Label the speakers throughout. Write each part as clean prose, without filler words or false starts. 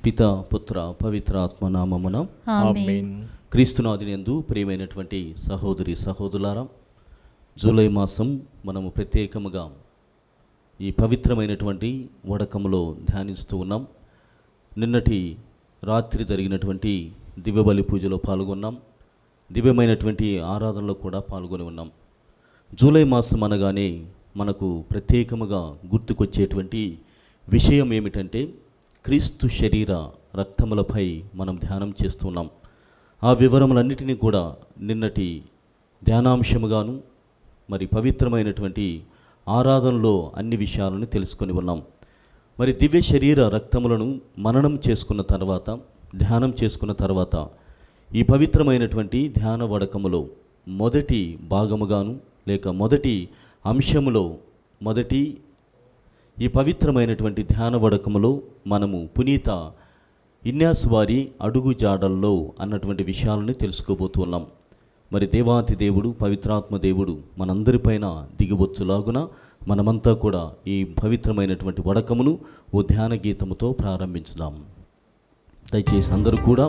Speaker 1: పితా పుత్ర పవిత్ర ఆత్మ నామమున
Speaker 2: ఆమేన్.
Speaker 1: క్రీస్తునాథునియందు ప్రియమైనటువంటి సహోదరి సహోదరులారా, జూలై మాసం మనము ప్రత్యేకముగా ఈ పవిత్రమైనటువంటి వడకములో ధ్యానిస్తూ ఉన్నాం. నిన్నటి రాత్రి జరిగినటువంటి దివ్యబలి పూజలో పాల్గొన్నాం. దివ్యమైనటువంటి ఆరాధనలో కూడా పాల్గొని ఉన్నాం. జూలై మాసం అనగానే మనకు ప్రత్యేకముగా గుర్తుకొచ్చేటువంటి విషయం ఏమిటంటే క్రీస్తు శరీర రక్తములపై మనం ధ్యానం చేస్తున్నాం. ఆ వివరములన్నిటినీ కూడా నిన్నటి ధ్యానాంశముగాను మరి పవిత్రమైనటువంటి ఆరాధనలో అన్ని విషయాలను తెలుసుకొని ఉన్నాం. మరి దివ్య శరీర రక్తములను మననం చేసుకున్న తర్వాత, ధ్యానం చేసుకున్న తర్వాత ఈ పవిత్రమైనటువంటి ధ్యాన వడకములో మొదటి భాగముగాను లేక మొదటి అంశములో ఈ పవిత్రమైనటువంటి ధ్యాన వడకములో మనము పునీత ఇన్యాస్ వారి అడుగు జాడల్లో అన్నటువంటి విషయాలను తెలుసుకోబోతున్నాం. మరి దేవాతి దేవుడు పవిత్రాత్మ దేవుడు మనందరిపైన దిగివచ్చులాగున మనమంతా కూడా ఈ పవిత్రమైనటువంటి వడకమును ఓ ధ్యాన గీతముతో ప్రారంభించుదాం. దయచేసి అందరూ కూడా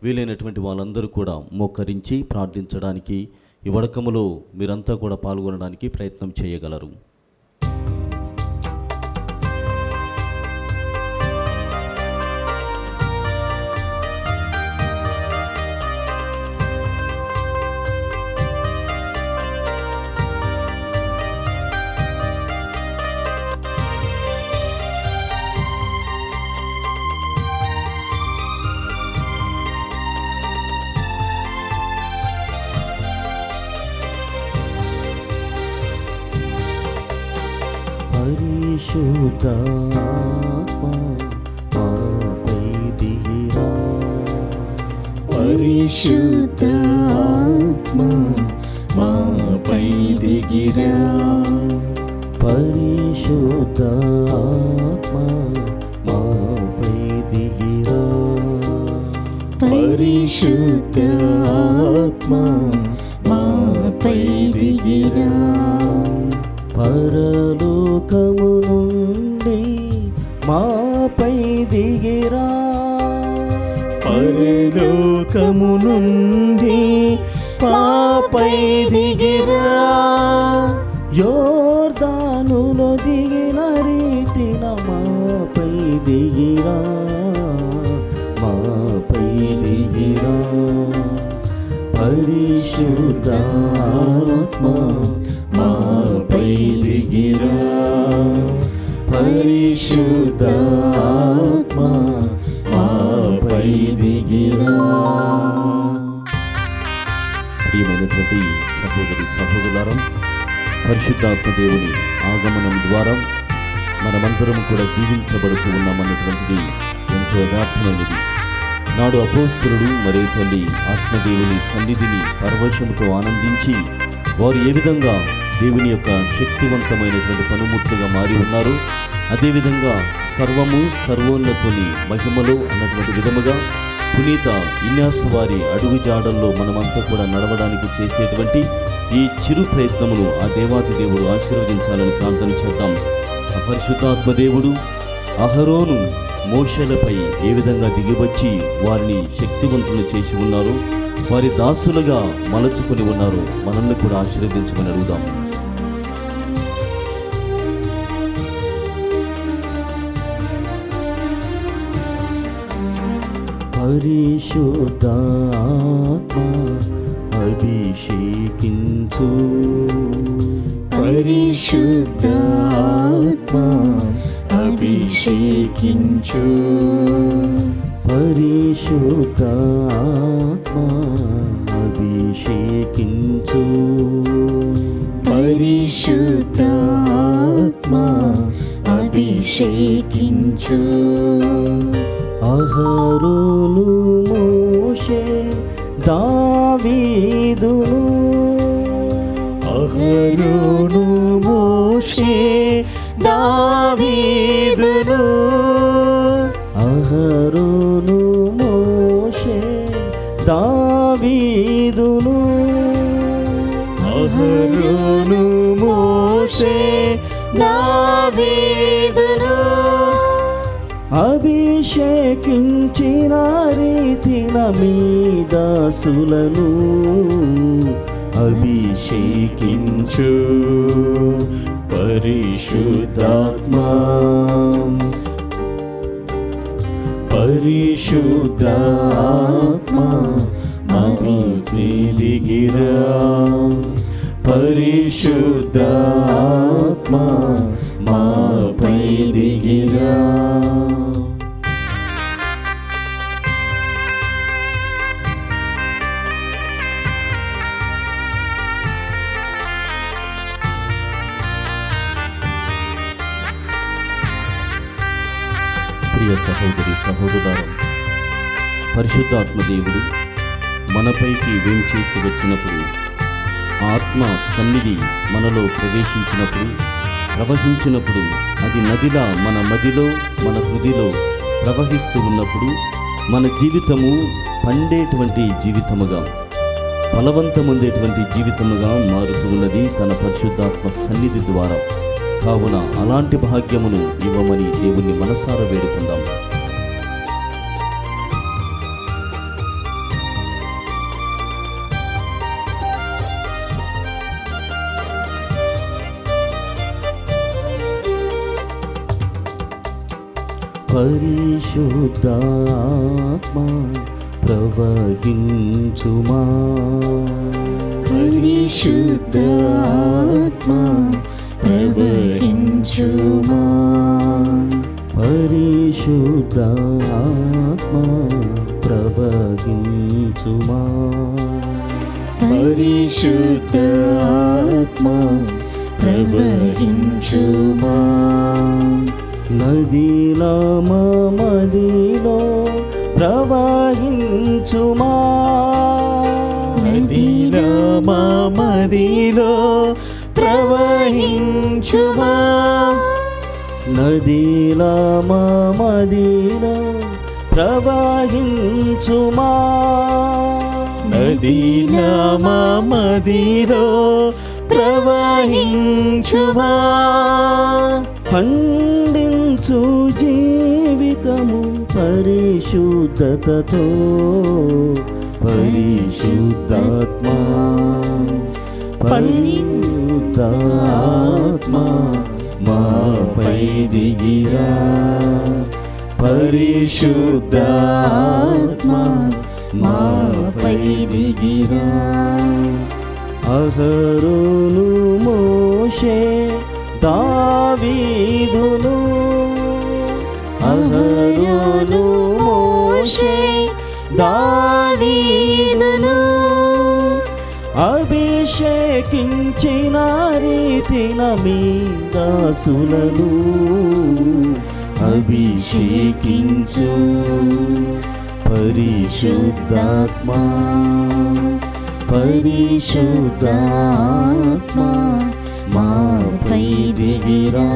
Speaker 1: వీలైనటువంటి వాళ్ళందరూ కూడా మోకరించి ప్రార్థించడానికి ఈ వడకములో మీరంతా కూడా పాల్గొనడానికి ప్రయత్నం చేయగలరు.
Speaker 2: పరిశుద్ధాత్మ మాపై దిగిరా,
Speaker 1: పరిశుద్ధాత్మ మాపై దిగిరా,
Speaker 2: పరిశుద్ధాత్మ మాపై దిగిరా,
Speaker 1: పరలోకము నుండి మాపై దిగిరా,
Speaker 2: పరలోకము నుండి మాపై దిగిరా,
Speaker 1: యోర్దానులో దిగిన రీతిన మాపై దిగిరా, మాపై దిగిరా, పరిశుద్ధాత్మ
Speaker 2: మాపై దిగిరా, పరిశుద్ధాత్మ మాపై దిగిరా.
Speaker 1: ప్రియమైనటువంటి సహోదరి సహోదరులారా, పరిశుద్ధాత్మ దేవుని ఆగమనం ద్వారా మనమందరం కూడా దీవించబడుతూ ఉన్నామన్నటువంటిది ఎంతో యథార్థమైనది. నాడు అపోస్తలుడు మరియు తల్లి ఆత్మదేవుని సన్నిధిని పరవశముతో ఆనందించి వారు ఏ విధంగా దేవుని యొక్క శక్తివంతమైనటువంటి పనిముట్టుగా మారి ఉన్నారు, అదేవిధంగా సర్వము సర్వోన్నతుని మహిమలో అన్నటువంటి విధముగా పునీత ఇన్యాస్ వారి అడుగు జాడల్లో మనమంతా కూడా నడవడానికి చేసేటువంటి ఈ చిరు ప్రయత్నమును ఆ దేవాతి దేవుడు ఆశీర్వదించాలని ప్రార్థన చేద్దాం. ఆ పరిశుద్ధాత్మ దేవుడు అహరోను మోషేలపై ఏ విధంగా దిగివచ్చి వారిని శక్తివంతులు చేసి ఉన్నారు, వారి దాసులుగా మలచుకొని ఉన్నారు, మనల్ని కూడా ఆశీర్వదించమని అడుగుదాం. పరిశుద్ధాత్మ అభిషేకించు,
Speaker 2: పరిశుద్ధాత్మ అభిషేకించు,
Speaker 1: పరిశుద్ధాత్మ అభిషేకించు,
Speaker 2: పరిశుద్ధాత్మ అభిషేకించు,
Speaker 1: అహరోను మోషే దావీదును,
Speaker 2: అహరోను మోషే దావీదును,
Speaker 1: అహరోను మోషే దావీదును,
Speaker 2: అహరోను మోషే దావీదును,
Speaker 1: అభిషేకించు అభిషేకించిన రీతిన మీ దాసులను
Speaker 2: అభిషేకించు పరిశుద్ధాత్మా పరిశుద్ధాత్మా మాపై దిగిరా పరిశుద్ధాత్మా మాపై దిగిరా
Speaker 1: ప్రియ సహోదరి సహోదరులారా, పరిశుద్ధాత్మ దేవుడు మనపైకి వేంచేసి వచ్చినప్పుడు, ఆత్మ సన్నిధి మనలో ప్రవేశించినప్పుడు, ప్రవహించినప్పుడు, అది నదిలా మన మదిలో మన హృదిలో ప్రవహిస్తూ ఉన్నప్పుడు మన జీవితము పండేటువంటి జీవితముగా, ఫలవంతముందేటువంటి జీవితముగా మారుతూ ఉన్నది తన పరిశుద్ధాత్మ సన్నిధి ద్వారా. కావున అలాంటి భాగ్యమును ఇవ్వమని దేవుణ్ణి మనసారా వేడుకుందాం. పరిశుద్ధాత్మ ప్రవహించుమా
Speaker 2: పరిశుద్ధాత్మా ప్రవహించుమా
Speaker 1: పరిశుద్ధాత్మ ప్రవహించుమా
Speaker 2: పరిశుద్ధాత్మా ప్రవహించుమా
Speaker 1: నదిలా మదిలో ప్రవహించుమా
Speaker 2: నదిలా మదిలో ప్రవహించుమా
Speaker 1: నదిలా మదిలో ప్రవహించుమా
Speaker 2: నదిలా మదిలో ప్రవహించుమా
Speaker 1: పండించు జీవితము పరిశుద్ధతతో పరిశుద్ధాత్మా పరిశుద్ధాత్మా మాపై దిగిరా పరిశుద్ధాత్మా మాపై దిగిరా అహరోను మోషే దావీదును అహరోను మోషే
Speaker 2: దావీదును
Speaker 1: అభిషేకించిన రీతిన మీ దాసులను
Speaker 2: అభిషేకించు
Speaker 1: పరిశుద్ధాత్మా పరిశుద్ధాత్మా
Speaker 2: మాపై దిగిరా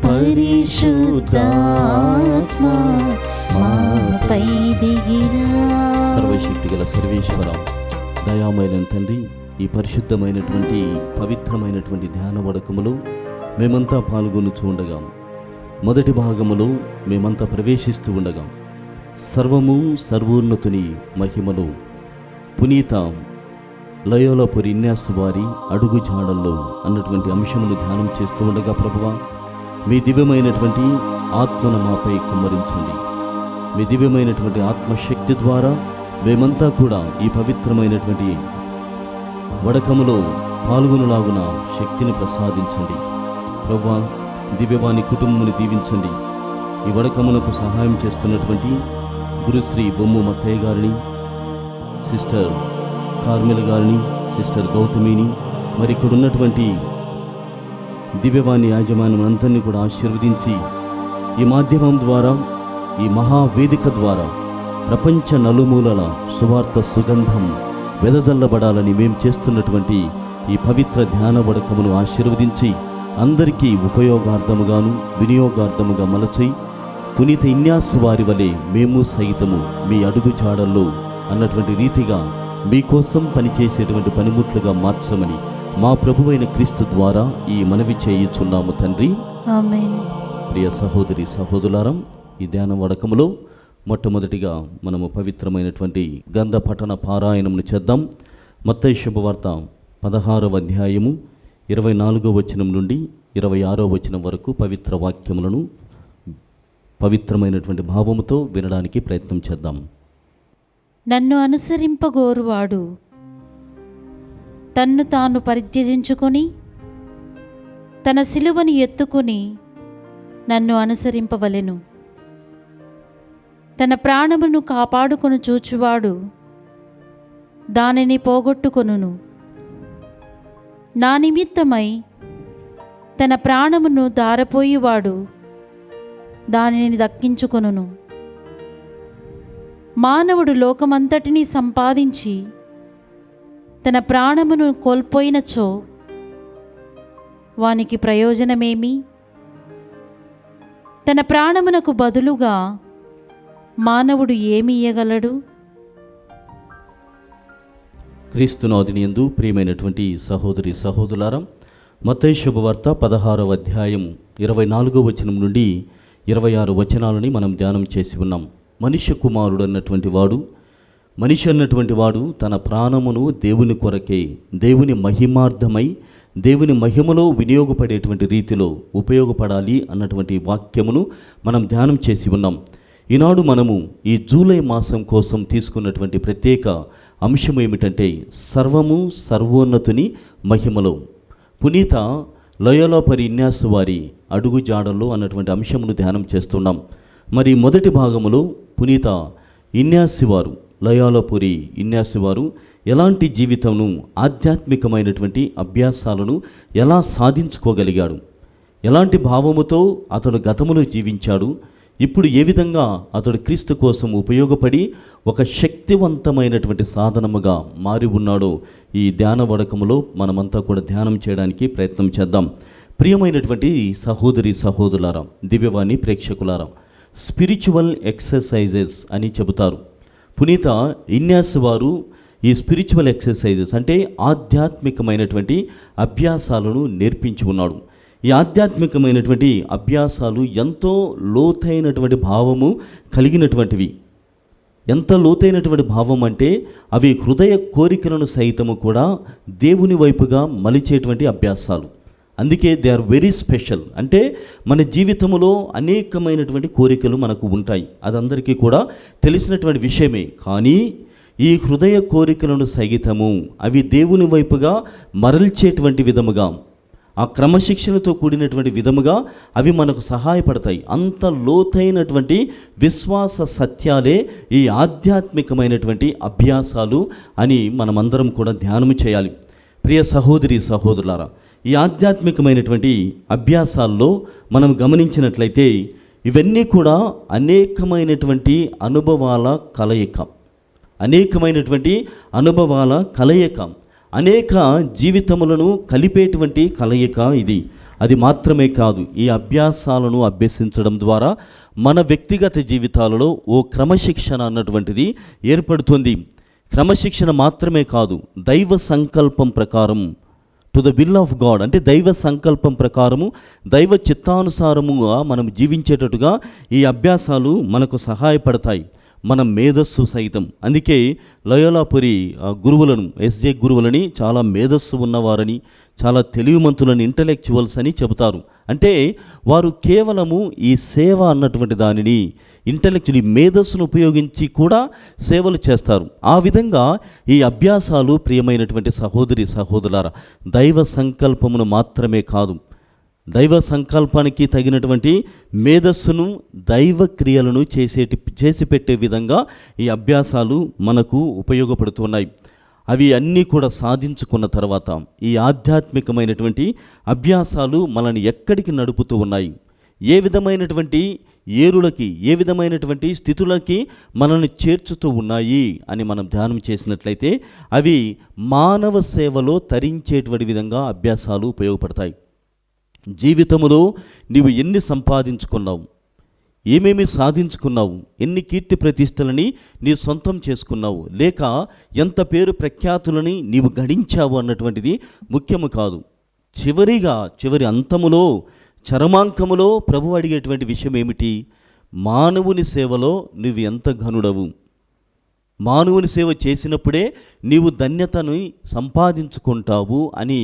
Speaker 2: పరిశుద్ధాత్మా మాపై దిగిరా.
Speaker 1: సర్వశక్తి గల సర్వేశ్వర, దయామైన తండ్రి, ఈ పరిశుద్ధమైనటువంటి పవిత్రమైనటువంటి ధ్యాన వడకములో మేమంతా పాల్గొనుచూ ఉండగా, మొదటి భాగములో మేమంతా ప్రవేశిస్తూ ఉండగా, సర్వము సర్వోన్నతుని మహిమలో పునీత లయోలాపురి ఇన్యాసు వారి అడుగు జాడల్లో అన్నటువంటి అంశమును ధ్యానం చేస్తూ ఉండగా, ప్రభువా మీ దివ్యమైనటువంటి ఆత్మను మాపై కుమ్మరించండి. మీ దివ్యమైనటువంటి ఆత్మశక్తి ద్వారా మేమంతా కూడా ఈ పవిత్రమైనటువంటి వడకములో పాల్గొనలాగున శక్తిని ప్రసాదించండి. ప్రభువా, దివ్యవాణి కుటుంబముని దీవించండి. ఈ వడకమునకు సహాయం చేస్తున్నటువంటి గురుశ్రీ బొమ్ము మత్తయ్య గారిని, సిస్టర్ కార్మిల గారిని, సిస్టర్ గౌతమిని, మరి ఇక్కడ ఉన్నటువంటి దివ్యవాణి యాజమాన్యం అంతరినీ కూడా ఆశీర్వదించి ఈ మాధ్యమం ద్వారా, ఈ మహావేదిక ద్వారా ప్రపంచ నలుమూలల సువార్త సుగంధం వెదజల్లబడాలని మేము చేస్తున్నటువంటి ఈ పవిత్ర ధ్యాన వడకమును ఆశీర్వదించి అందరికీ ఉపయోగార్థముగాను వినియోగార్థముగా మలచి పునీత ఇన్యాసు వారి వలె మేము సైతము మీ అడుగు జాడల్లో అన్నటువంటి రీతిగా మీకోసం పనిచేసేటువంటి పనిముట్లుగా మార్చమని మా ప్రభువైన క్రీస్తు ద్వారా ఈ మనవి చేయుచున్నాము తండ్రి.
Speaker 2: ఆమేన్.
Speaker 1: ప్రియ సహోదరి సహోదరులారా, ఈ ధ్యాన వడకములో మొట్టమొదటిగా మనము పవిత్రమైనటువంటి గంధ పఠన పారాయణమును చేద్దాం. మత్తయి శుభవార్త 16వ అధ్యాయము 24వ వచనం నుండి 26వ వచనం వరకు పవిత్ర వాక్యములను పవిత్రమైనటువంటి భావముతో వినడానికి ప్రయత్నం చేద్దాం.
Speaker 2: నన్ను అనుసరింపగోరువాడు తన్ను తాను పరిత్యజించుకొని తన సిలువను ఎత్తుకుని నన్ను అనుసరింపవలెను. తన ప్రాణమును కాపాడుకొని చూచువాడు దానిని పోగొట్టుకొనును. నా నిమిత్తమై తన ప్రాణమును దారపోయివాడు దానిని దక్కించుకొనును. మానవుడు లోకమంతటినీ సంపాదించి తన ప్రాణమును కోల్పోయినచో వానికి ప్రయోజనమేమి? తన ప్రాణమునకు బదులుగా మానవుడు ఏమి ఇయ్యగలడు?
Speaker 1: క్రీస్తునాథుని యందు ప్రియమైనటువంటి సహోదరి సహోదరులారా, మత్తయి శుభవార్త 16వ అధ్యాయం 24వ వచనం నుండి 26 వచనాలని మనం ధ్యానం చేసి ఉన్నాం. మనుష్య కుమారుడు అన్నటువంటి వాడు తన ప్రాణమును దేవుని కొరకే, దేవుని మహిమార్థమై, దేవుని మహిమలో వినియోగపడేటువంటి రీతిలో ఉపయోగపడాలి అన్నటువంటి వాక్యమును మనం ధ్యానం చేసి ఉన్నాం. ఈనాడు మనము ఈ జూలై మాసం కోసం తీసుకున్నటువంటి ప్రత్యేక అంశం ఏమిటంటే సర్వము సర్వోన్నతుని మహిమలో. పునీత లోయోలాపురి ఇన్యాసు వారి అడుగుజాడల్లో అన్నటువంటి అంశమును ధ్యానం చేస్తున్నాం. మరి మొదటి భాగములో పునీత లోయోలాపురి ఇన్యాసు వారు ఎలాంటి జీవితమును, ఆధ్యాత్మికమైనటువంటి అభ్యాసాలను ఎలా సాధించుకోగలిగాడు, ఎలాంటి భావముతో అతడు గతములో జీవించాడు, ఇప్పుడు ఏ విధంగా అతడు క్రీస్తు కోసం ఉపయోగపడి ఒక శక్తివంతమైనటువంటి సాధనముగా మారి ఉన్నాడో ఈ ధ్యాన వడకములో మనమంతా కూడా ధ్యానం చేయడానికి ప్రయత్నం చేద్దాం. ప్రియమైనటువంటి సహోదరి సహోదరులారా, దివ్యవాణి ప్రేక్షకులారా, స్పిరిచువల్ ఎక్సర్సైజెస్ అని చెబుతారు. పునీత ఇన్యాసు వారు ఈ స్పిరిచువల్ ఎక్సర్సైజెస్ అంటే ఆధ్యాత్మికమైనటువంటి అభ్యాసాలను నేర్పించి ఉన్నాడు. ఈ ఆధ్యాత్మికమైనటువంటి అభ్యాసాలు ఎంతో లోతైనటువంటి భావము కలిగినటువంటివి. ఎంత లోతైనటువంటి భావం అంటే అవి హృదయ కోరికలను సైతము కూడా దేవుని వైపుగా మలిచేటువంటి అభ్యాసాలు. అందుకే దే ఆర్ వెరీ స్పెషల్. అంటే మన జీవితంలో అనేకమైనటువంటి కోరికలు మనకు ఉంటాయి, అదందరికీ కూడా తెలిసినటువంటి విషయమే. కానీ ఈ హృదయ కోరికలను సైతము అవి దేవుని వైపుగా మరల్చేటువంటి విధముగా, ఆ క్రమశిక్షణతో కూడినటువంటి విధముగా అవి మనకు సహాయపడతాయి. అంత లోతైనటువంటి విశ్వాస సత్యాలే ఈ ఆధ్యాత్మికమైనటువంటి అభ్యాసాలు అని మనమందరం కూడా ధ్యానం చేయాలి. ప్రియ సహోదరి సహోదరులారా, ఈ ఆధ్యాత్మికమైనటువంటి అభ్యాసాల్లో మనం గమనించినట్లయితే ఇవన్నీ కూడా అనేకమైనటువంటి అనుభవాల కలయిక, అనేక జీవితములను కలిపేటువంటి కలయిక ఇది. అది మాత్రమే కాదు, ఈ అభ్యాసాలను అభ్యసించడం ద్వారా మన వ్యక్తిగత జీవితాలలో ఓ క్రమశిక్షణ అన్నటువంటిది ఏర్పడుతుంది. క్రమశిక్షణ మాత్రమే కాదు, దైవ సంకల్పం ప్రకారం, to the will of God అంటే దైవ సంకల్పం ప్రకారము, దైవ చిత్తానుసారముగా మనం జీవించేటట్టుగా ఈ అభ్యాసాలు మనకు సహాయపడతాయి. మన మేధస్సు సైతం. అందుకే లోయోలాపురి గురువులను, ఎస్జే గురువులని చాలా మేధస్సు ఉన్నవారని, చాలా తెలివిమంతులని, ఇంటలెక్చువల్స్ అని చెబుతారు. అంటే వారు కేవలము ఈ సేవ అన్నటువంటి దానిని ఇంటలెక్చువల్ మేధస్సును ఉపయోగించి కూడా సేవలు చేస్తారు. ఆ విధంగా ఈ అభ్యాసాలు ప్రియమైనటువంటి సహోదరి సహోదరులారా, దైవ సంకల్పమును మాత్రమే కాదు, దైవ సంకల్పానికి తగినటువంటి మేధస్సును, దైవ క్రియలను చేసి పెట్టే విధంగా ఈ అభ్యాసాలు మనకు ఉపయోగపడుతున్నాయి. అవి అన్నీ కూడా సాధించుకున్న తర్వాత ఈ ఆధ్యాత్మికమైనటువంటి అభ్యాసాలు మనల్ని ఎక్కడికి నడుపుతూ ఉన్నాయి, ఏ విధమైనటువంటి ఏరులకి, ఏ విధమైనటువంటి స్థితులకి మనల్ని చేర్చుతూ ఉన్నాయి అని మనం ధ్యానం చేసినట్లయితే అవి మానవ సేవలో తరించేటువంటి విధంగా అభ్యాసాలు ఉపయోగపడతాయి. జీవితంలో నీవు ఎన్ని సంపాదించుకున్నావు, ఏమేమి సాధించుకున్నావు, ఎన్ని కీర్తి ప్రతిష్టలని నీ సొంతం చేసుకున్నావు, లేక ఎంత పేరు ప్రఖ్యాతులని నీవు గడించావు అన్నటువంటిది ముఖ్యము కాదు. చివరి అంతములో, చరమాంకములో ప్రభు అడిగేటువంటి విషయం ఏమిటి? మానవుని సేవలో నువ్వు ఎంత ఘనుడవు, మానవుని సేవ చేసినప్పుడే నీవు ధన్యతను సంపాదించుకుంటావు అని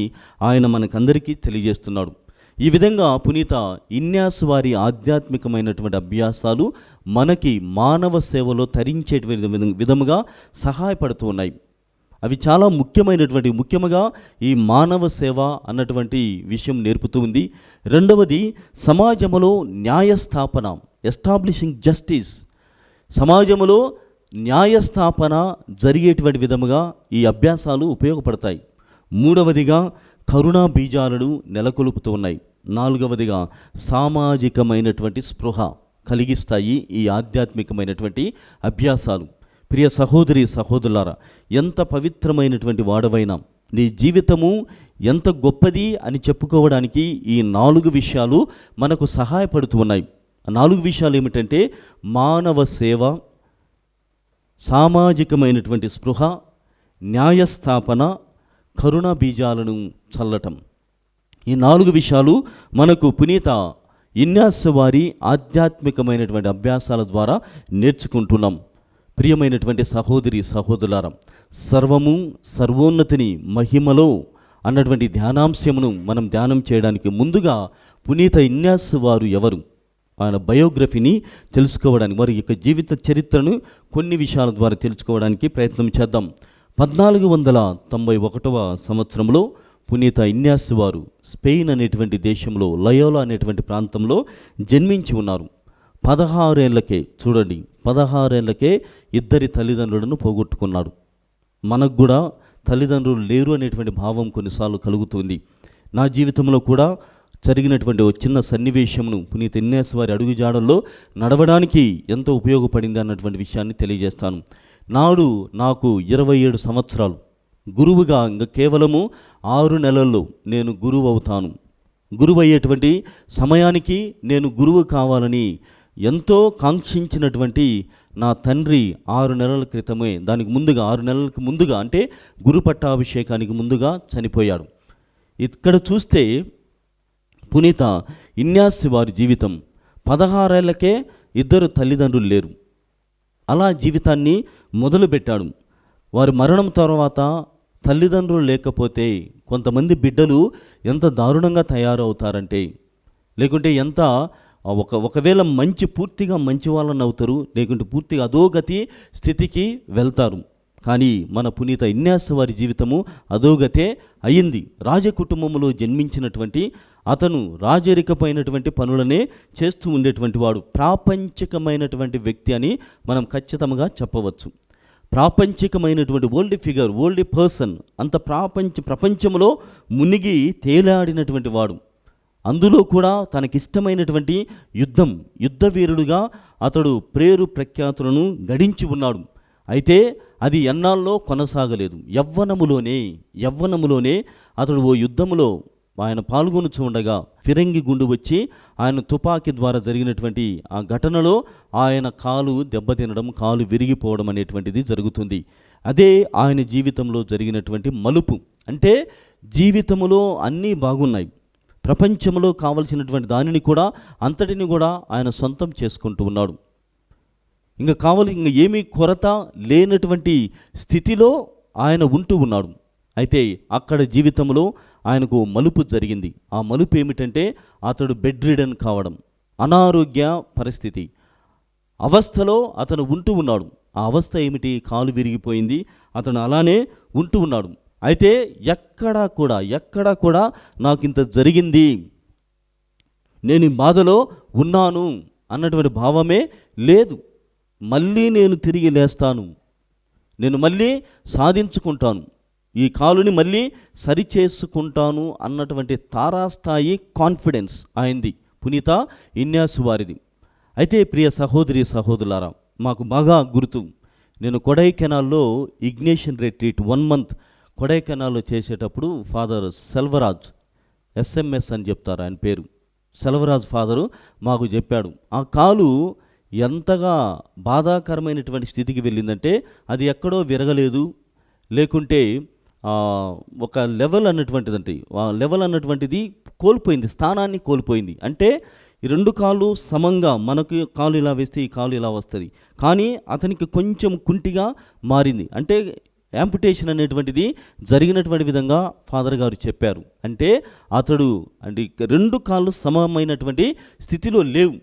Speaker 1: ఆయన మనకందరికీ తెలియజేస్తున్నాడు. ఈ విధంగా పునీత ఇన్యాసు వారి ఆధ్యాత్మికమైనటువంటి అభ్యాసాలు మనకి మానవ సేవలో తరించేటువంటి విధముగా సహాయపడుతూ ఉన్నాయి. అవి చాలా ముఖ్యంగా ఈ మానవ సేవ అన్నటువంటి విషయం నేర్పుతూ ఉంది. రెండవది, సమాజంలో న్యాయస్థాపన, ఎస్టాబ్లిషింగ్ జస్టిస్, సమాజంలో న్యాయస్థాపన జరిగేటువంటి విధముగా ఈ అభ్యాసాలు ఉపయోగపడతాయి. మూడవదిగా, కరుణా బీజాలను నెలకొల్పుతూ ఉన్నాయి. నాలుగవదిగా, సామాజికమైనటువంటి స్పృహ కలిగిస్తాయి ఈ ఆధ్యాత్మికమైనటువంటి అభ్యాసాలు. ప్రియ సహోదరి సహోదరులారా, ఎంత పవిత్రమైనటువంటి వాడవైనా నీ జీవితము ఎంత గొప్పది అని చెప్పుకోవడానికి ఈ 4 విషయాలు మనకు సహాయపడుతూ ఉన్నాయి. ఆ 4 విషయాలు ఏమిటంటే మానవ సేవ, సామాజికమైనటువంటి స్పృహ, న్యాయస్థాపన, కరుణ బీజాలను చల్లటం. ఈ 4 విషయాలు మనకు పునీత ఇన్యాసు వారి ఆధ్యాత్మికమైనటువంటి అభ్యాసాల ద్వారా నేర్చుకుంటున్నాం. ప్రియమైనటువంటి సహోదరి సహోదరులారా, సర్వము సర్వోన్నతిని మహిమలో అన్నటువంటి ధ్యానాంశమును మనం ధ్యానం చేయడానికి ముందుగా పునీత ఇన్యాసు వారు ఎవరు, ఆయన బయోగ్రఫీని తెలుసుకోవడానికి, వారి యొక్క జీవిత చరిత్రను కొన్ని విషయాల ద్వారా తెలుసుకోవడానికి ప్రయత్నం చేద్దాం. 1491వ సంవత్సరంలో పునీత ఇన్యాసు వారు స్పెయిన్ అనేటువంటి దేశంలో లయోలా అనేటువంటి ప్రాంతంలో జన్మించి ఉన్నారు. 16 ఏళ్లకే, చూడండి, 16 ఏళ్లకే ఇద్దరి తల్లిదండ్రులను పోగొట్టుకున్నాడు. మనకు కూడా తల్లిదండ్రులు లేరు అనేటువంటి భావం కొన్నిసార్లు కలుగుతుంది. నా జీవితంలో కూడా జరిగినటువంటి ఒక చిన్న సన్నివేశమును పునీత ఇన్యాసు వారి అడుగుజాడల్లో నడవడానికి ఎంతో ఉపయోగపడింది అన్నటువంటి విషయాన్ని తెలియజేస్తాను. నాడు నాకు 27 సంవత్సరాలు. గురువుగా ఇంకా కేవలము 6 నెలల్లో నేను గురువు అవుతాను. గురువు అయ్యేటువంటి సమయానికి నేను గురువు కావాలని ఎంతో కాంక్షించినటువంటి నా తండ్రి 6 నెలల క్రితమే, దానికి ముందుగా 6 నెలలకు ముందుగా, అంటే గురు పట్టాభిషేకానికి ముందుగా చనిపోయాడు. ఇక్కడ చూస్తే పునీత ఇన్యాసు వారి జీవితం 16 ఏళ్లకే ఇద్దరు తల్లిదండ్రులు లేరు. అలా జీవితాన్ని మొదలుపెట్టాడు. వారి మరణం తర్వాత తల్లిదండ్రులు లేకపోతే కొంతమంది బిడ్డలు ఎంత దారుణంగా తయారవుతారంటే, లేకుంటే ఎంత ఒకవేళ పూర్తిగా మంచి వాళ్ళని అవుతారు, లేకుంటే పూర్తిగా అధోగతి స్థితికి వెళ్తారు. కానీ మన పునీత ఇన్యాసు వారి జీవితము అధోగతే అయ్యింది. రాజకుటుంబంలో జన్మించినటువంటి అతను రాజరికమైనటువంటి పనులనే చేస్తూ ఉండేటువంటి వాడు. ప్రాపంచికమైనటువంటి వ్యక్తి అని మనం ఖచ్చితంగా చెప్పవచ్చు. ప్రాపంచికమైనటువంటి ఓల్డ్ ఫిగర్, ఓల్డ్ పర్సన్, అంత ప్రపంచంలో మునిగి తేలాడినటువంటి వాడు. అందులో కూడా తనకిష్టమైనటువంటి యుద్ధవీరుడుగా అతడు పేరు ప్రఖ్యాతులను గడించి ఉన్నాడు. అయితే అది ఎన్నాళ్ళలో కొనసాగలేదు. యవ్వనములోనే అతడు ఓ యుద్ధములో ఆయన పాల్గొనుచు ఉండగా ఫిరంగి గుండు వచ్చి ఆయన తుపాకీ ద్వారా జరిగినటువంటి ఆ ఘటనలో ఆయన కాలు దెబ్బతినడం, కాలు విరిగిపోవడం అనేటువంటిది జరుగుతుంది. అదే ఆయన జీవితంలో జరిగినటువంటి మలుపు. అంటే జీవితంలో అన్నీ బాగున్నాయి, ప్రపంచంలో కావలసినటువంటి దానిని కూడా అంతటిని కూడా ఆయన సొంతం చేసుకుంటూ ఉన్నాడు. ఇంకా ఏమీ కొరత లేనటువంటి స్థితిలో ఆయన ఉంటూ ఉన్నాడు. అయితే అక్కడ జీవితంలో ఆయనకు మలుపు జరిగింది. ఆ మలుపు ఏమిటంటే అతడు బెడ్ రిడన్ కావడం, అనారోగ్య పరిస్థితి అవస్థలో అతను ఉంటూ ఉన్నాడు. ఆ అవస్థ ఏమిటి? కాలు విరిగిపోయింది. అతను అలానే ఉంటూ ఉన్నాడు. అయితే ఎక్కడా కూడా నాకు ఇంత జరిగింది, నేను ఈ బాధలో ఉన్నాను అన్నటువంటి భావమే లేదు. మళ్ళీ నేను తిరిగి లేస్తాను, నేను మళ్ళీ సాధించుకుంటాను, ఈ కాలుని మళ్ళీ సరిచేసుకుంటాను అన్నటువంటి తారాస్థాయి కాన్ఫిడెన్స్ ఆయనది, పునీత ఇన్యాసు వారిది. అయితే ప్రియ సహోదరి సహోదరులారా, మాకు బాగా గుర్తు, నేను కొడైకెనాల్లో ఇగ్నేషన్ రిట్రీట్ 1 month కొడైకెనాల్లో చేసేటప్పుడు ఫాదర్ సెల్వరాజ్, SMS అని చెప్తారు ఆయన పేరు, సెల్వరాజ్ ఫాదరు మాకు చెప్పాడు. ఆ కాలు ఎంతగా బాధాకరమైనటువంటి స్థితికి వెళ్ళిందంటే అది ఎక్కడో విరగలేదు, లేకుంటే ఒక లెవెల్ అన్నటువంటిది కోల్పోయింది, స్థానాన్ని కోల్పోయింది. అంటే ఈ రెండు కాళ్ళు సమంగా, మనకు కాలు ఇలా వేస్తే ఈ కాలు ఇలా వస్తుంది, కానీ అతనికి కొంచెం కుంటిగా మారింది. అంటే యాంపుటేషన్ అనేటువంటిది జరిగినటువంటి విధంగా ఫాదర్ గారు చెప్పారు. అంటే అతడు రెండు కాళ్ళు సమమైనటువంటి స్థితిలో లేవు.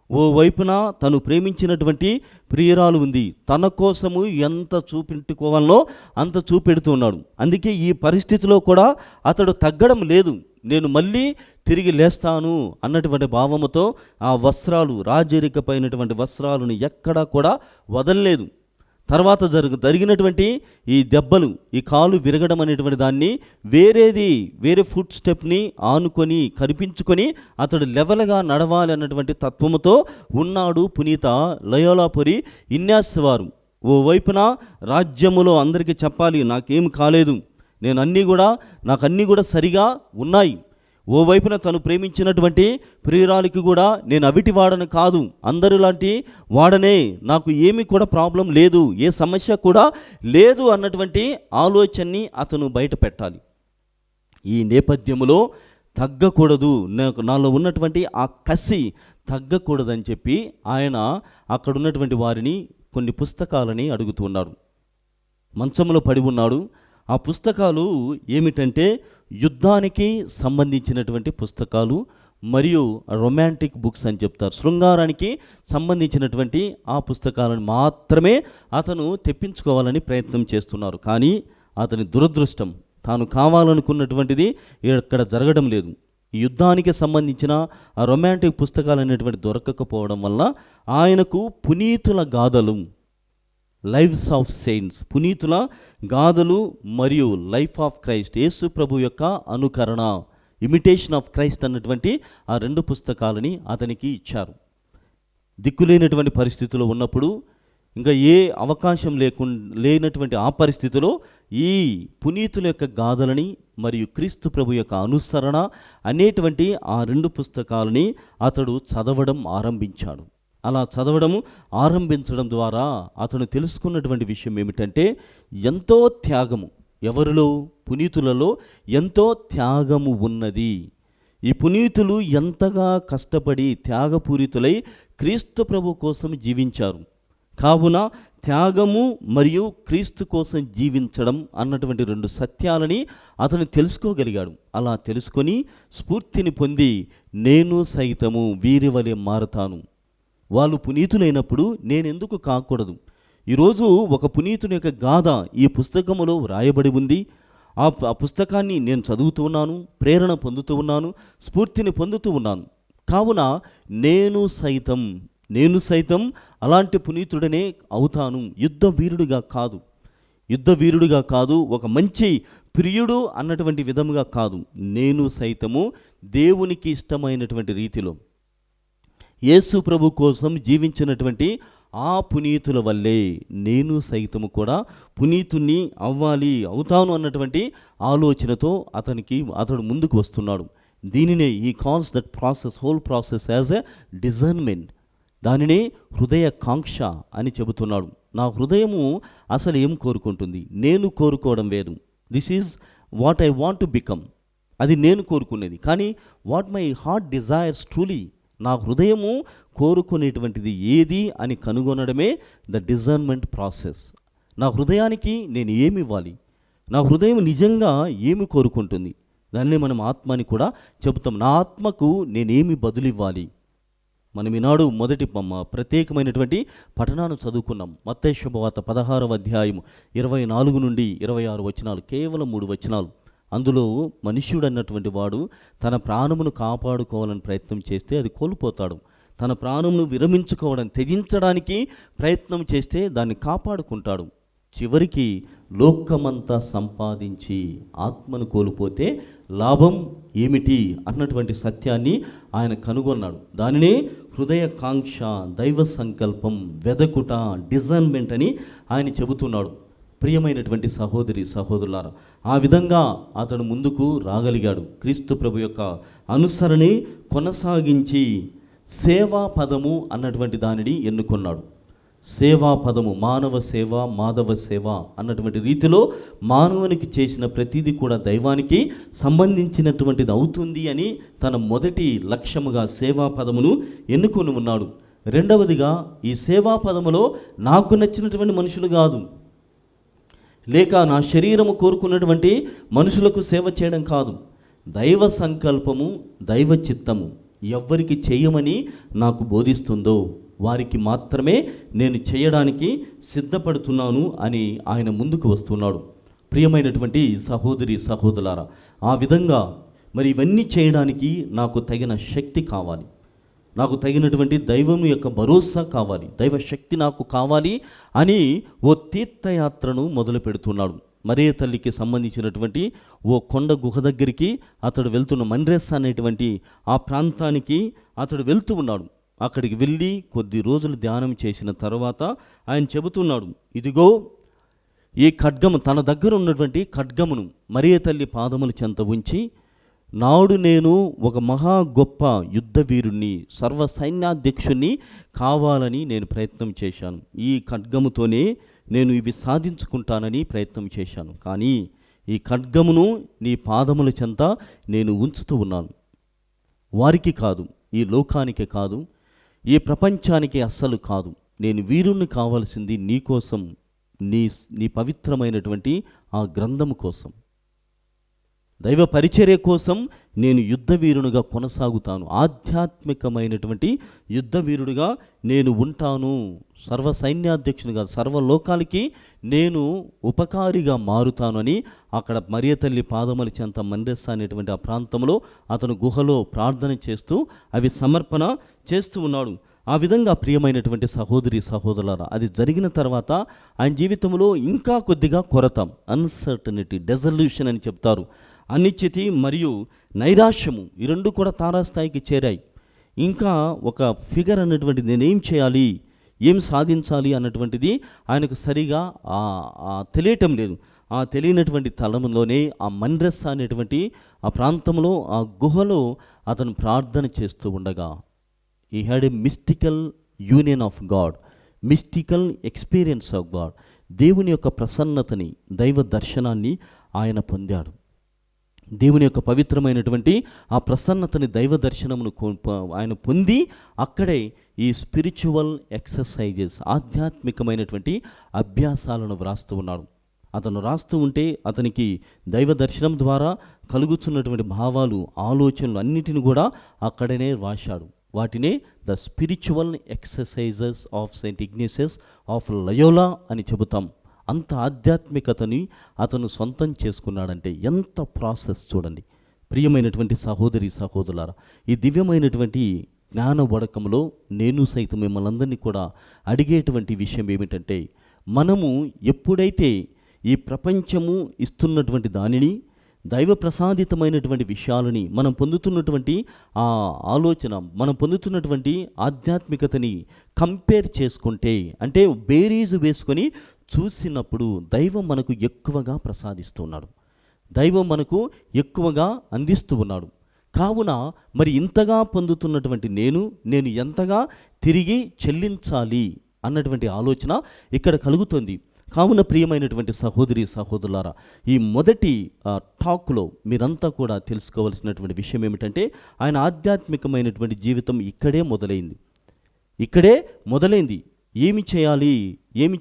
Speaker 1: ఓ వైపున తను ప్రేమించినటువంటి ప్రియురాలు ఉంది, తన కోసము ఎంత చూపెట్టుకోవాలనో అంత చూపెడుతున్నాడు. అందుకే ఈ పరిస్థితిలో కూడా అతడు తగ్గడం లేదు. నేను మళ్ళీ తిరిగి లేస్తాను అన్నటువంటి భావముతో ఆ వస్త్రాలు, రాజరికపైనటువంటి వస్త్రాలను ఎక్కడా కూడా వదలలేదు. తర్వాత జరిగినటువంటి ఈ దెబ్బలు, ఈ కాలు విరగడం అనేటువంటి దాన్ని వేరే ఫుట్ స్టెప్ని ఆనుకొని కనిపించుకొని అతడు లెవెల్గా నడవాలి అన్నటువంటి తత్వముతో ఉన్నాడు పునీత లయోలాపురి ఇన్యాస్ వారు. ఓ వైపున రాజ్యములో అందరికీ చెప్పాలి, నాకేం కాలేదు, నాకు అన్నీ కూడా సరిగా ఉన్నాయి. ఓవైపున తను ప్రేమించినటువంటి ప్రియురాలికి కూడా నేను అవిటి వాడను కాదు, అందరూ లాంటి వాడనే, నాకు ఏమీ కూడా ప్రాబ్లం లేదు, ఏ సమస్య కూడా లేదు అన్నటువంటి ఆలోచనని అతను బయట పెట్టాలి. ఈ నేపథ్యంలో తగ్గకూడదు, నాలో ఉన్నటువంటి ఆ కసి తగ్గకూడదని చెప్పి ఆయన అక్కడ ఉన్నటువంటి వారిని కొన్ని పుస్తకాలని అడుగుతున్నాడు. మంచంలో పడి ఉన్నాడు. ఆ పుస్తకాలు ఏమిటంటే యుద్ధానికి సంబంధించినటువంటి పుస్తకాలు మరియు రొమాంటిక్ బుక్స్ అని చెప్తారు. శృంగారానికి సంబంధించినటువంటి ఆ పుస్తకాలను మాత్రమే అతను తెప్పించుకోవాలని ప్రయత్నం చేస్తున్నారు. కానీ అతని దురదృష్టం, తాను కావాలనుకున్నటువంటిది ఇక్కడ జరగడం లేదు. ఈ యుద్ధానికి సంబంధించిన ఆ రొమాంటిక్ పుస్తకాలు అనేటువంటి దొరకకపోవడం వల్ల ఆయనకు పునీతుల గాథలు, లైవ్స్ ఆఫ్ సెయింట్స్, పునీతుల గాథలు మరియు లైఫ్ ఆఫ్ క్రైస్ట్, యేసు ప్రభు యొక్క అనుకరణ, ఇమిటేషన్ ఆఫ్ క్రైస్ట్ అన్నటువంటి ఆ రెండు పుస్తకాలని అతనికి ఇచ్చారు. దిక్కులేనటువంటి పరిస్థితిలో ఉన్నప్పుడు, ఇంకా ఏ అవకాశం లేనటువంటి ఆ పరిస్థితిలో ఈ పునీతుల యొక్క గాథలని మరియు క్రీస్తు ప్రభు యొక్క అనుసరణ అనేటువంటి ఆ రెండు పుస్తకాలని అతడు చదవడం ఆరంభించాడు. అలా చదవడం ఆరంభించడం ద్వారా అతను తెలుసుకున్నటువంటి విషయం ఏమిటంటే, ఎంతో త్యాగము, ఎవరిలో? పునీతులలో ఎంతో త్యాగము ఉన్నది. ఈ పునీతులు ఎంతగా కష్టపడి త్యాగపూరితులై క్రీస్తు ప్రభు కోసం జీవించారు. కావున త్యాగము మరియు క్రీస్తు కోసం జీవించడం అన్నటువంటి రెండు సత్యాలని అతను తెలుసుకోగలిగాడు. అలా తెలుసుకొని స్ఫూర్తిని పొంది నేను సైతము వీరి వలె మారతాను, వాళ్ళు పునీతులైనప్పుడు నేనెందుకు కాకూడదు? ఈరోజు ఒక పునీతుని యొక్క గాథ ఈ పుస్తకములో వ్రాయబడి ఉంది. ఆ పుస్తకాన్ని నేను చదువుతూ ఉన్నాను, ప్రేరణ పొందుతూ ఉన్నాను, స్ఫూర్తిని పొందుతూ ఉన్నాను. కావున నేను సైతం అలాంటి పునీతుడనే అవుతాను. యుద్ధ వీరుడిగా కాదు, ఒక మంచి ప్రియుడు అన్నటువంటి విధముగా కాదు, నేను సైతము దేవునికి ఇష్టమైనటువంటి రీతిలో యేసు ప్రభు కోసం జీవించినటువంటి ఆ పునీతుల వల్లే నేను సైతము కూడా పునీతుణ్ణి అవుతాను అన్నటువంటి ఆలోచనతో అతడు ముందుకు వస్తున్నాడు. దీనినే ఈ calls that process, whole process as a discernment, దానినే హృదయ కాంక్ష అని చెబుతున్నాడు. నా హృదయము అసలు ఏం కోరుకుంటుంది? నేను కోరుకోవడం వేరు. This is what I want to become, అది నేను కోరుకునేది. కానీ what my heart desires truly, నా హృదయము కోరుకునేటువంటిది ఏది అని కనుగొనడమే ద డిజర్న్మెంట్ ప్రాసెస్. నా హృదయానికి నేను ఏమి ఇవ్వాలి, నా హృదయం నిజంగా ఏమి కోరుకుంటుంది, దాన్ని మనం ఆత్మ అని కూడా చెబుతాం. నా ఆత్మకు నేనేమి బదులివ్వాలి? మనం ఈనాడు మొదటి ప్రత్యేకమైనటువంటి పఠనాన్ని చదువుకున్నాం. మత్తయి శుభవార్త 16వ అధ్యాయం 24 నుండి 26 వచనాలు, కేవలం 3 వచనాలు. అందులో మనుష్యుడు అన్నటువంటి వాడు తన ప్రాణమును కాపాడుకోవాలని ప్రయత్నం చేస్తే అది కోల్పోతాడు. తన ప్రాణమును త్యజించడానికి ప్రయత్నం చేస్తే దాన్ని కాపాడుకుంటాడు. చివరికి లోకమంతా సంపాదించి ఆత్మను కోల్పోతే లాభం ఏమిటి అన్నటువంటి సత్యాన్ని ఆయన కనుగొన్నాడు. దానినే హృదయ కాంక్ష, దైవ సంకల్పం, వెదకుట, డిజర్న్మెంట్ అని ఆయన చెబుతున్నాడు. ప్రియమైనటువంటి సహోదరులారా, ఆ విధంగా అతడు ముందుకు రాగలిగాడు. క్రీస్తు ప్రభు యొక్క అనుసరణని కొనసాగించి సేవా పదము అన్నటువంటి దానిని ఎన్నుకున్నాడు. సేవా పదము మానవ సేవ, మాధవ సేవ అన్నటువంటి రీతిలో మానవునికి చేసిన ప్రతిదీ కూడా దైవానికి సంబంధించినటువంటిది అవుతుంది అని తన మొదటి లక్ష్యముగా సేవా పదమును ఎన్నుకొని ఉన్నాడు. రెండవదిగా ఈ సేవా పదములో నాకు నచ్చినటువంటి మనుషులు కాదు, లేక నా శరీరము కోరుకున్నటువంటి మనుషులకు సేవ చేయడం కాదు, దైవ సంకల్పము, దైవ చిత్తము ఎవ్వరికి చేయమని నాకు బోధిస్తుందో వారికి మాత్రమే నేను చేయడానికి సిద్ధపడుతున్నాను అని ఆయన ముందుకు వస్తున్నాడు. ప్రియమైనటువంటి సహోదరి సహోదరులారా, ఆ విధంగా మరి ఇవన్నీ చేయడానికి నాకు తగిన శక్తి కావాలి, నాకు తగినటువంటి దైవం యొక్క భరోసా కావాలి, దైవ శక్తి నాకు కావాలి అని ఓ తీర్థయాత్రను మొదలు పెడుతున్నాడు. మరియ తల్లికి సంబంధించినటువంటి ఓ కొండ గుహ దగ్గరికి అతడు వెళ్తున్న మన్రెస్ అనేటువంటి ఆ ప్రాంతానికి అతడు వెళ్తూ ఉన్నాడు. అక్కడికి వెళ్ళి కొద్ది రోజులు ధ్యానం చేసిన తర్వాత ఆయన చెబుతున్నాడు, ఇదిగో ఈ ఖడ్గము, తన దగ్గర ఉన్నటువంటి ఖడ్గమును మరియ తల్లి పాదముల చెంత ఉంచి, నాడు నేను ఒక మహా గొప్ప యుద్ధ వీరుణ్ణి, సర్వ సైన్యాధ్యక్షుణ్ణి కావాలని నేను ప్రయత్నం చేశాను, ఈ ఖడ్గముతోనే నేను ఇవి సాధించుకుంటానని ప్రయత్నం చేశాను, కానీ ఈ ఖడ్గమును నీ పాదముల చెంత నేను ఉంచుతూ ఉన్నాను. వారికి కాదు, ఈ లోకానికి కాదు, ఈ ప్రపంచానికి అస్సలు కాదు, నేను వీరుణ్ణి కావాల్సింది నీ కోసం, నీ పవిత్రమైనటువంటి ఆ గ్రంథము కోసం, దైవ పరిచర్య కోసం నేను యుద్ధ వీరునిగా కొనసాగుతాను, ఆధ్యాత్మికమైనటువంటి యుద్ధ వీరుడిగా నేను ఉంటాను, సర్వ సైన్యాధ్యక్షునిగా సర్వలోకాలకి నేను ఉపకారిగా మారుతాను అని అక్కడ మరియ తల్లి పాదముల చెంత మన్రెస్ అనేటువంటి ఆ ప్రాంతంలో అతను గుహలో ప్రార్థన చేస్తూ అవి సమర్పణ చేస్తూ ఉన్నాడు. ఆ విధంగా ప్రియమైనటువంటి సహోదరి సహోదరులారా, అది జరిగిన తర్వాత ఆయన జీవితంలో ఇంకా కొద్దిగా కొరత, అన్సర్టనిటీ, డెజల్యూషన్ అని చెప్తారు, అనిశ్చితి మరియు నైరాశ్యము, ఈ రెండు కూడా తారాస్థాయికి చేరాయి. ఇంకా ఒక ఫిగర్ అన్నటువంటిది, నేనేం చేయాలి, ఏం సాధించాలి అన్నటువంటిది ఆయనకు సరిగా తెలియటం లేదు. ఆ తెలియనటువంటి తలంలోనే ఆ మన్రెస్ అనేటువంటి ఆ ప్రాంతంలో ఆ గుహలో అతను ప్రార్థన చేస్తూ ఉండగా he had a mystical union of God, mystical experience of God, దేవుని యొక్క ప్రసన్నతని, దైవ దర్శనాన్ని ఆయన పొందాడు. దేవుని యొక్క పవిత్రమైనటువంటి ఆ ప్రసన్నతని, దైవ దర్శనమును ఆయన పొంది అక్కడే ఈ స్పిరిచువల్ ఎక్సర్సైజెస్, ఆధ్యాత్మికమైనటువంటి అభ్యాసాలను వ్రాస్తూ ఉన్నాడు. అతను రాస్తూ ఉంటే అతనికి దైవ దర్శనం ద్వారా కలుగుతున్నటువంటి భావాలు, ఆలోచనలు అన్నిటిని కూడా అక్కడనే రాశాడు. వాటినే the spiritual exercises of Saint Ignatius of Loyola అని చెబుతాం. అంత ఆధ్యాత్మికతని అతను సొంతం చేసుకున్నాడంటే ఎంత ప్రాసెస్ చూడండి. ప్రియమైనటువంటి సహోదరి సహోదరులారా, ఈ దివ్యమైనటువంటి జ్ఞాన వడకంలో నేను సైతం మిమ్మల్ని అందరినీ కూడా అడిగేటువంటి విషయం ఏమిటంటే, మనము ఎప్పుడైతే ఈ ప్రపంచము ఇస్తున్నటువంటి దానిని, దైవ ప్రసాదితమైనటువంటి విషయాలని, మనం పొందుతున్నటువంటి ఆ ఆలోచన, మనం పొందుతున్నటువంటి ఆధ్యాత్మికతని కంపేర్ చేసుకుంటే, అంటే బేరీజు వేసుకొని చూసినప్పుడు దైవం మనకు ఎక్కువగా ప్రసాదిస్తున్నాడు, దైవం మనకు ఎక్కువగా అందిస్తూ ఉన్నాడు. కావున మరి ఇంతగా పొందుతున్నటువంటి నేను ఎంతగా తిరిగి చెల్లించాలి అన్నటువంటి ఆలోచన ఇక్కడ కలుగుతుంది. కావున ప్రియమైనటువంటి సహోదరి సహోదరులారా, ఈ మొదటి టాక్లో మీరంతా కూడా తెలుసుకోవాల్సినటువంటి విషయం ఏమిటంటే, ఆయన ఆధ్యాత్మికమైనటువంటి జీవితం ఇక్కడే మొదలైంది. ఏమి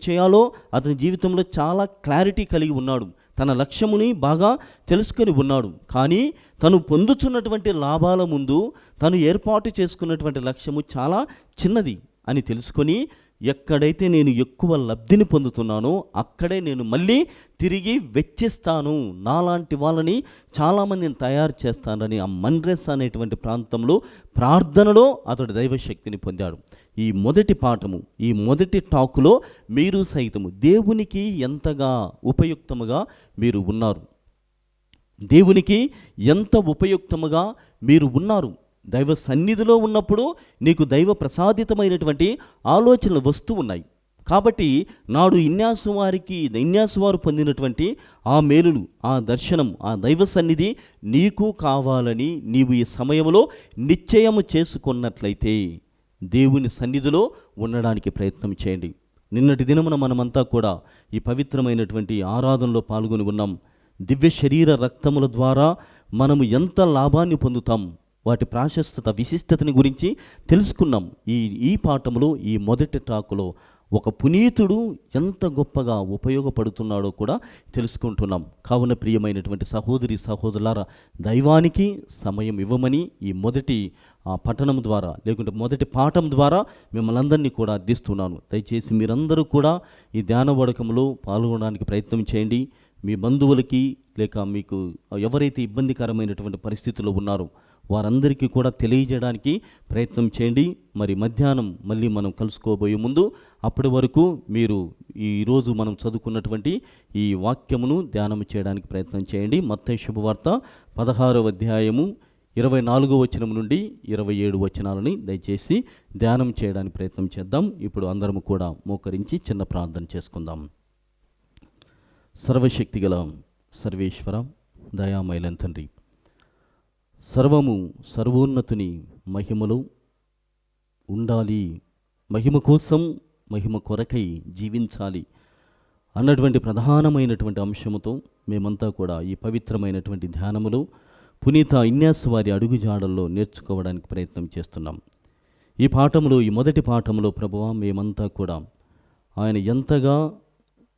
Speaker 1: చేయాలో అతని జీవితంలో చాలా క్లారిటీ కలిగి ఉన్నాడు, తన లక్ష్యముని బాగా తెలుసుకొని ఉన్నాడు. కానీ తను పొందుతున్నటువంటి లాభాల ముందు తను ఏర్పాటు చేసుకున్నటువంటి లక్ష్యము చాలా చిన్నది అని తెలుసుకొని, ఎక్కడైతే నేను ఎక్కువ లబ్ధిని పొందుతున్నానో అక్కడే నేను మళ్ళీ తిరిగి వెచ్చిస్తాను, నాలాంటి వాళ్ళని చాలామందిని తయారు చేస్తానని ఆ మన్రెస్ అనేటువంటి ప్రాంతంలో ప్రార్థనలో అతడు దైవశక్తిని పొందాడు. ఈ మొదటి పాఠము, ఈ మొదటి టాకులో మీరు సైతము దేవునికి ఎంతగా ఉపయుక్తముగా మీరు ఉన్నారు, దేవునికి ఎంత ఉపయుక్తముగా మీరు ఉన్నారు. దైవ సన్నిధిలో ఉన్నప్పుడు నీకు దైవ ప్రసాదితమైనటువంటి ఆలోచనలు వస్తూ ఉన్నాయి. కాబట్టి నాడు ఇన్యాసు వారు పొందినటువంటి ఆ మేలులు, ఆ దర్శనం, ఆ దైవ సన్నిధి నీకు కావాలని నీవు ఈ సమయంలో నిశ్చయము చేసుకున్నట్లయితే దేవుని సన్నిధిలో ఉండడానికి ప్రయత్నం చేయండి. నిన్నటి దినమున మనమంతా కూడా ఈ పవిత్రమైనటువంటి ఆరాధనలో పాల్గొని ఉన్నాం. దివ్య శరీర రక్తముల ద్వారా మనము ఎంత లాభాన్ని పొందుతాం, వాటి ప్రాశస్తత విశిష్టతని గురించి తెలుసుకున్నాం. ఈ పాఠములో, ఈ మొదటి టాకులో ఒక పునీతుడు ఎంత గొప్పగా ఉపయోగపడుతున్నాడో కూడా తెలుసుకుంటున్నాం. కావున ప్రియమైనటువంటి సహోదరి సహోదరులారా, దైవానికి సమయం ఇవ్వమని ఈ మొదటి పఠనం ద్వారా, లేకుంటే మొదటి పాఠం ద్వారా మిమ్మల్ని అందరినీ కూడా అర్థిస్తున్నాను. దయచేసి మీరందరూ కూడా ఈ ధ్యాన వడకంలో పాల్గొనడానికి ప్రయత్నం చేయండి. మీ బంధువులకి, లేక మీకు ఎవరైతే ఇబ్బందికరమైనటువంటి పరిస్థితుల్లో ఉన్నారో వారందరికీ కూడా తెలియజేయడానికి ప్రయత్నం చేయండి. మరి మధ్యాహ్నం మళ్ళీ మనం కలుసుకోబోయే ముందు అప్పటి వరకు మీరు ఈరోజు మనం చదువుకున్నటువంటి ఈ వాక్యమును ధ్యానం చేయడానికి ప్రయత్నం చేయండి. మత్తయి శుభవార్త 16వ అధ్యాయము 24వ వచనం నుండి 27 వచనాలని దయచేసి ధ్యానం చేయడానికి ప్రయత్నం చేద్దాం. ఇప్పుడు అందరం కూడా మోకరించి చిన్న ప్రార్థన చేసుకుందాం. సర్వశక్తిగల సర్వేశ్వర, దయామయులైన తండ్రి, సర్వము సర్వోన్నతుని మహిమలో ఉండాలి, మహిమ కోసం మహిమ కొరకై జీవించాలి అన్నటువంటి ప్రధానమైనటువంటి అంశముతో మేమంతా కూడా ఈ పవిత్రమైనటువంటి ధ్యానములో పునీత ఇన్యాసు వారి అడుగుజాడల్లో నేర్చుకోవడానికి ప్రయత్నం చేస్తున్నాం. ఈ పాఠంలో, ఈ మొదటి పాఠంలో ప్రభువా, మేమంతా కూడా ఆయన ఎంతగా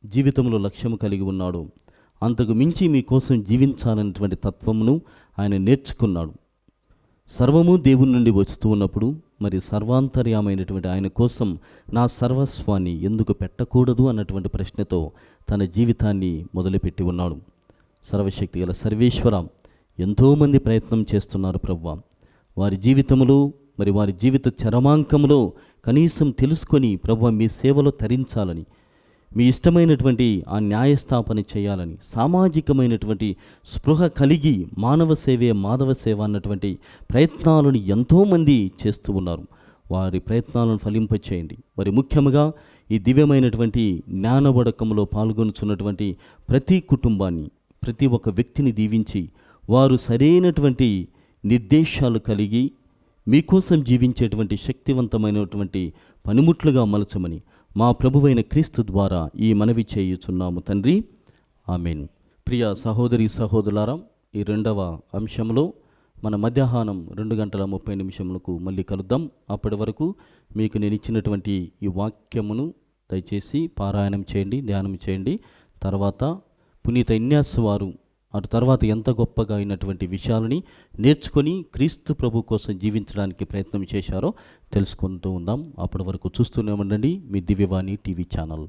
Speaker 1: జీవితంలో లక్ష్యము కలిగి ఉన్నాడు, అంతకు మించి మీకోసం జీవించాలన్నటువంటి తత్వమును ఆయన నేర్చుకున్నాడు. సర్వము దేవుని నుండి వస్తూ ఉన్నప్పుడు మరి సర్వాంతర్యమైనటువంటి ఆయన కోసం నా సర్వస్వాన్ని ఎందుకు పెట్టకూడదు అన్నటువంటి ప్రశ్నతో తన జీవితాన్ని మొదలుపెట్టి ఉన్నాడు. సర్వశక్తి గల సర్వేశ్వర, ఎంతోమంది ప్రయత్నం చేస్తున్నారు ప్రభువా. వారి జీవితంలో, మరి వారి జీవిత చరమాంకంలో కనీసం తెలుసుకొని ప్రభువా మీ సేవలో తరించాలని, మీ ఇష్టమైనటువంటి ఆ న్యాయస్థాపన చేయాలని, సామాజికమైనటువంటి స్పృహ కలిగి మానవ సేవే మాధవ సేవ అన్నటువంటి ప్రయత్నాలను ఎంతోమంది చేస్తూ ఉన్నారు. వారి ప్రయత్నాలను ఫలింపచేయండి. మరి ముఖ్యంగా ఈ దివ్యమైనటువంటి జ్ఞానవడకంలో పాల్గొనుచున్నటువంటి ప్రతి కుటుంబాన్ని, ప్రతి ఒక్క వ్యక్తిని దీవించి వారు సరైనటువంటి నిర్దేశాలు కలిగి మీకోసం జీవించేటువంటి శక్తివంతమైనటువంటి పనిముట్లుగా మలచమని మా ప్రభువైన క్రీస్తు ద్వారా ఈ మనవి చేయుచున్నాము తండ్రి, ఆమేన్. ప్రియ సహోదరి సహోదరులారా, ఈ రెండవ అంశంలో మన మధ్యాహ్నం 2:30 మళ్ళీ కలుద్దాం. అప్పటి వరకు మీకు నేను ఇచ్చినటువంటి ఈ వాక్యమును దయచేసి పారాయణం చేయండి, ధ్యానం చేయండి. తర్వాత పునీత ఇన్యాసు వారు అటు తర్వాత ఎంత గొప్పగా అయినటువంటి విషయాలని నేర్చుకొని క్రీస్తు ప్రభు కోసం జీవించడానికి ప్రయత్నం చేశారో తెలుసుకుంటూ ఉందాం. అప్పటి వరకు చూస్తూనే ఉండండి మీ దివ్యవాణి టీవీ ఛానల్.